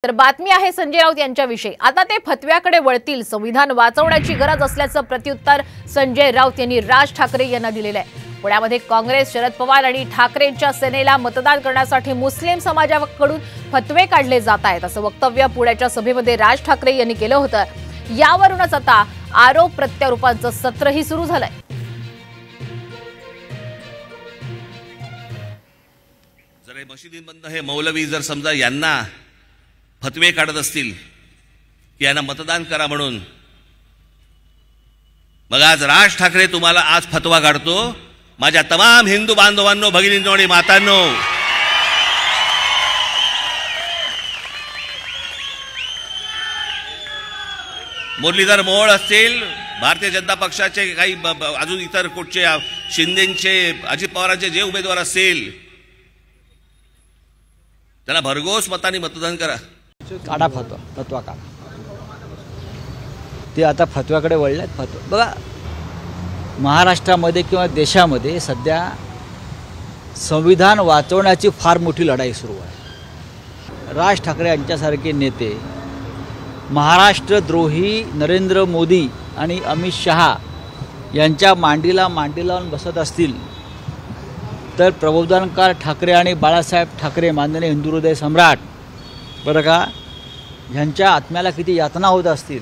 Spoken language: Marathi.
तर बातमी आहे संजय राऊत यांच्याविषयी। आता ते फतव्याकडे वळतील। संविधान वाचवण्याची गरज असल्याचं प्रत्युत्तर संजय राऊत यांनी राज ठाकरे यांना दिलेलं आहे। पुण्यामध्ये काँग्रेस, शरद पवार आणि ठाकरेंच्या सेनेला मतदान करण्यासाठी मुस्लिम समाजाकडून फतवे काढले जात आहेत असं वक्तव्य पुण्याच्या सभेमध्ये राज ठाकरे यांनी केलं होतं। यावरूनच आता आरोप प्रत्यारोपांचं सत्रही सुरू झालंय। जर मशिदींमधनं हे मौलवी जर समजा यांना फतवे काढत असतील की यांना मतदान करा म्हणून, मग आज राज ठाकरे तुम्हाला आज फतवा काढतो। माझ्या तमाम हिंदू बांधवांनो, भगिनींनो आणि मातांनो, मुरलीधर मोहोळ असतील, भारतीय जनता पक्षाचे काही अजून इतर कुठचे शिंदेचे, अजित पवारांचे जे उमेदवार असतील त्यांना भरघोस मतांनी मतदान करा। काढा फतवा काढा। ते आता फतव्याकडे वळलेत। फतवा बघा, महाराष्ट्रामध्ये किंवा देशामध्ये सध्या संविधान वाचवण्याची फार मोठी लढाई सुरू आहे। राज ठाकरे यांच्यासारखे नेते महाराष्ट्रद्रोही नरेंद्र मोदी आणि अमित शहा यांच्या मांडीला मांडी लावून बसत असतील तर प्रबोधनकार ठाकरे आणि बाळासाहेब ठाकरे, माननीय हिंदू हृदय सम्राट, बरं का, ह्यांच्या आत्म्याला किती यातना होत असतील।